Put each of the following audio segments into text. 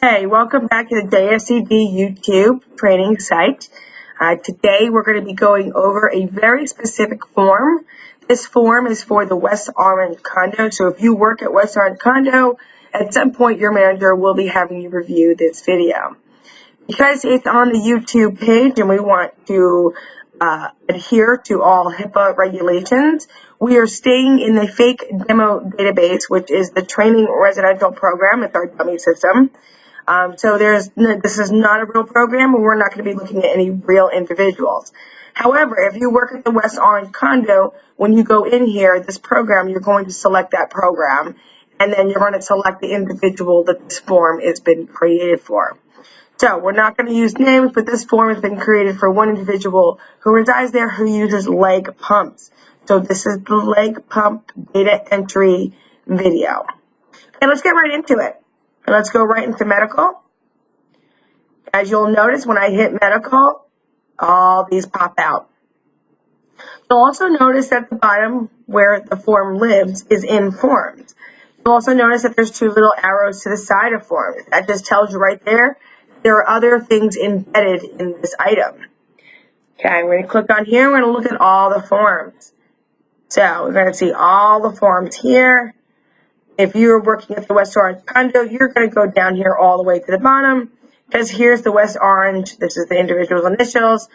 Hey, welcome back to the JSCD YouTube training site. Today we're going to be going over a very specific form. This form is for the West Orange Condo. So if you work at West Orange Condo, at some point your manager will be having you review this video. Because it's on the YouTube page and we want to adhere to all HIPAA regulations, we are staying in the fake demo database, which is the training residential program. It's our dummy system. So this is not a real program, and we're not going to be looking at any real individuals. However, if you work at the West Orange Condo, when you go in here, this program, you're going to select that program, and then you're going to select the individual that this form has been created for. So we're not going to use names, but this form has been created for one individual who resides there who uses leg pumps. So this is the leg pump data entry video. Okay, let's get right into it. And let's go right into medical. As you'll notice, when I hit medical, all these pop out. You'll also notice at the bottom where the form lives is in forms. You'll also notice that there's two little arrows to the side of forms. That just tells you right there are other things embedded in this item. Okay, I'm going to click on here. We're going to look at all the forms. So we're going to see all the forms here. If you're working at the West Orange Condo, you're going to go down here all the way to the bottom, because here's the West Orange, this is the individual's initials,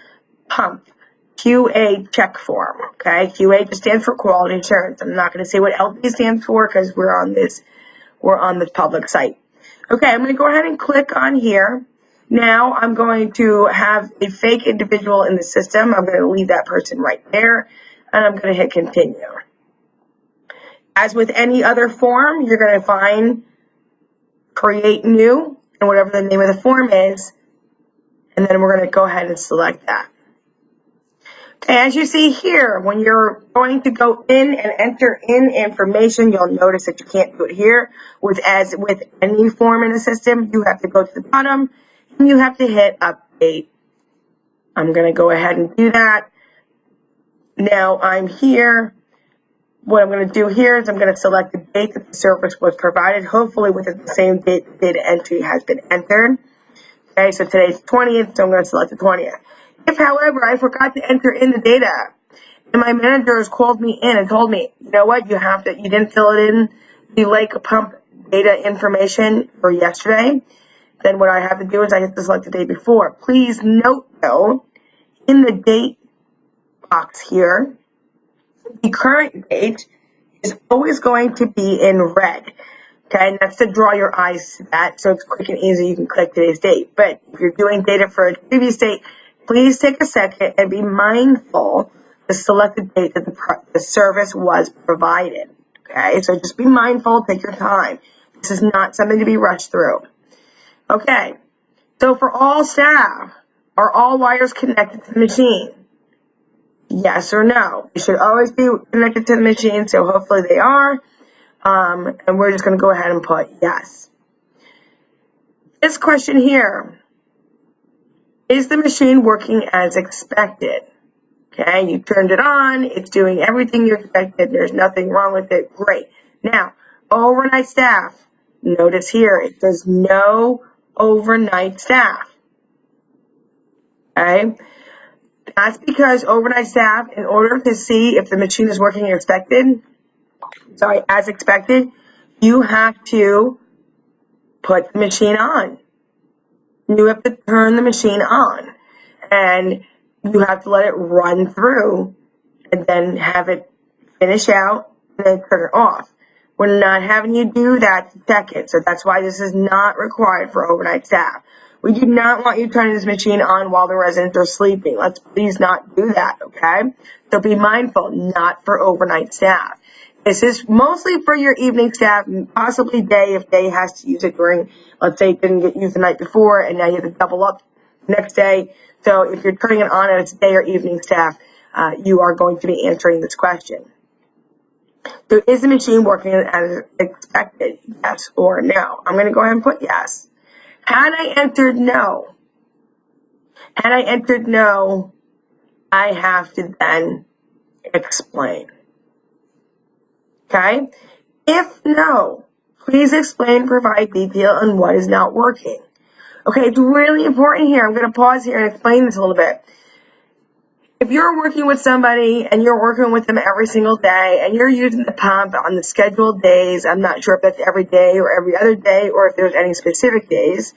pump, QA check form, okay? QA just stands for quality assurance. I'm not going to say what LP stands for because we're on the public site. Okay, I'm going to go ahead and click on here. Now I'm going to have a fake individual in the system. I'm going to leave that person right there, and I'm going to hit continue. As with any other form, you're going to find create new and whatever the name of the form is, and then we're going to go ahead and select that. Okay, as you see here, when you're going to go in and enter in information, you'll notice that you can't do it here. As with any form in the system, you have to go to the bottom and you have to hit update. I'm going to go ahead and do that. Now I'm here. What I'm going to do here is I'm going to select the date that the service was provided, hopefully within the same date the data entry has been entered. Okay, so today's 20th, so I'm going to select the 20th. If, however, I forgot to enter in the data, and my manager has called me in and told me, you know what, you didn't fill it in the lake pump data information for yesterday, then what I have to do is I have to select the day before. Please note, though, in the date box here, the current date is always going to be in red. Okay, and that's to draw your eyes to that, so it's quick and easy. You can click today's date. But if you're doing data for a previous date, please take a second and be mindful to select the date that the service was provided. Okay, so just be mindful, take your time. This is not something to be rushed through. Okay, so for all staff, are all wires connected to the machine? Yes or no? They should always be connected to the machine, so hopefully they are. And we're just going to go ahead and put yes. This question here, is the machine working as expected? Okay, you turned it on, it's doing everything you expected, there's nothing wrong with it, great. Now, overnight staff, notice here, it says no overnight staff. Okay? That's because overnight staff, in order to see if the machine is working as expected, you have to put the machine on. You have to turn the machine on. And you have to let it run through and then have it finish out and then turn it off. We're not having you do that to check it. So that's why this is not required for overnight staff. We do not want you turning this machine on while the residents are sleeping. Let's please not do that, okay? So be mindful, not for overnight staff. This is mostly for your evening staff, possibly day if day has to use it during, let's say it didn't get used the night before and now you have to double up the next day. So if you're turning it on and it's day or evening staff, you are going to be answering this question. So is the machine working as expected, yes or no? I'm going to go ahead and put yes. Had I entered no, I have to then explain. Okay? If no, Please explain and provide detail on what is not working. Okay, it's really important here. I'm going to pause here and explain this a little bit. If you're working with somebody and you're working with them every single day and you're using the pump on the scheduled days, I'm not sure if that's every day or every other day or if there's any specific days,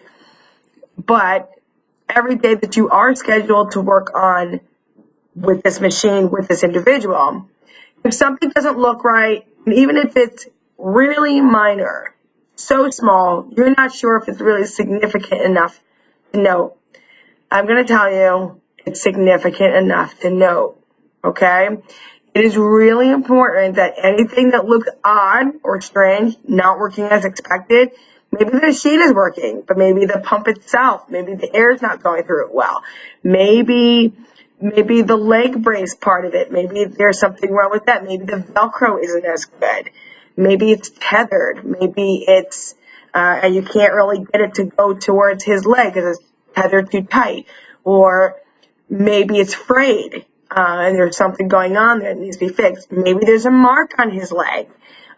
but every day that you are scheduled to work on with this machine, with this individual, if something doesn't look right, and even if it's really minor, so small, you're not sure if it's really significant enough to note, I'm going to tell you, it's significant enough to note, okay? It is really important that anything that looks odd or strange, not working as expected, maybe the machine is working, but maybe the pump itself, maybe the air is not going through it well. Maybe the leg brace part of it, maybe there's something wrong with that. Maybe the Velcro isn't as good. Maybe it's tethered. Maybe it's, and you can't really get it to go towards his leg because it's tethered too tight. Or maybe it's frayed and there's something going on that needs to be fixed. Maybe there's a mark on his leg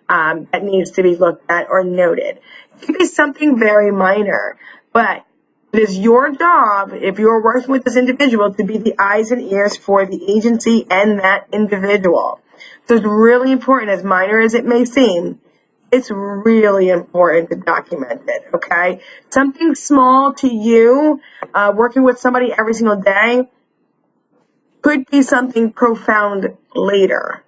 that needs to be looked at or noted. It could be something very minor, but it is your job, if you're working with this individual, to be the eyes and ears for the agency and that individual. So it's really important, as minor as it may seem, it's really important to document it, okay? Something small to you, working with somebody every single day, could be something profound later,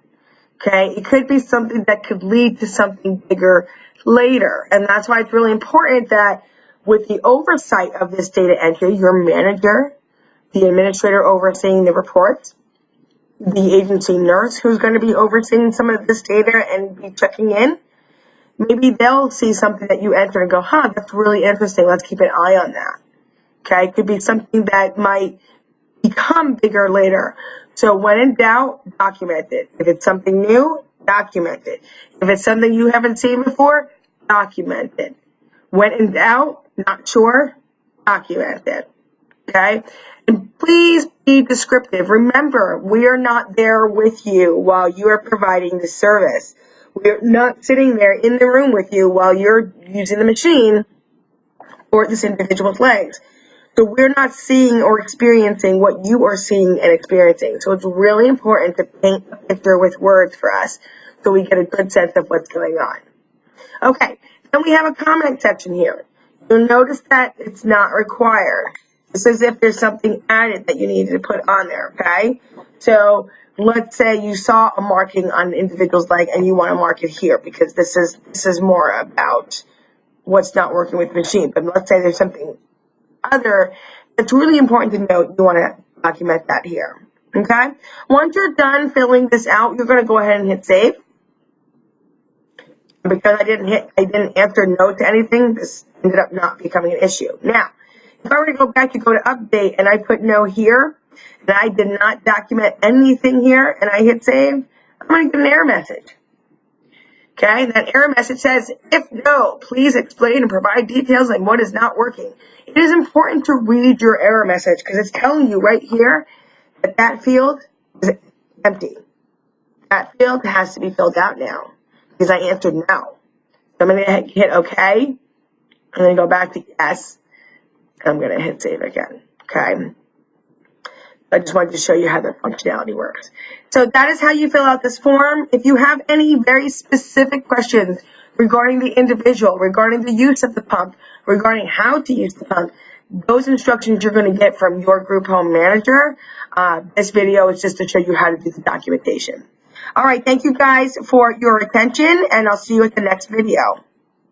okay? It could be something that could lead to something bigger later. And that's why it's really important that with the oversight of this data entry, your manager, the administrator overseeing the reports, the agency nurse who's going to be overseeing some of this data and be checking in, maybe they'll see something that you enter and go, huh, that's really interesting. Let's keep an eye on that. Okay, it could be something that might become bigger later. So when in doubt, document it. If it's something new, document it. If it's something you haven't seen before, document it. When in doubt, not sure, document it. Okay? And please be descriptive. Remember, we are not there with you while you are providing the service. We're not sitting there in the room with you while you're using the machine or this individual's legs. So we're not seeing or experiencing what you are seeing and experiencing. So it's really important to paint a picture with words for us so we get a good sense of what's going on. Okay, then we have a comment section here. You'll notice that it's not required. It's as if there's something added that you need to put on there, okay? So let's say you saw a marking on an individual's leg and you want to mark it here because this is more about what's not working with the machine. But let's say there's something other that's really important to note. You want to document that here, okay? Once you're done filling this out, you're going to go ahead and hit save. Because I didn't answer no to anything, this ended up not becoming an issue. Now, if I were to go back and go to update and I put no here, and I did not document anything here, and I hit save, I'm going to get an error message. Okay, and that error message says, if no, please explain and provide details on what is not working. It is important to read your error message because it's telling you right here that that field is empty. That field has to be filled out now because I answered no. So I'm going to hit OK. I'm going to go back to yes. And I'm going to hit save again. Okay. I just wanted to show you how the functionality works. So that is how you fill out this form. If you have any very specific questions regarding the individual, regarding the use of the pump, regarding how to use the pump, those instructions you're going to get from your group home manager. This video is just to show you how to do the documentation. All right, thank you guys for your attention, and I'll see you at the next video.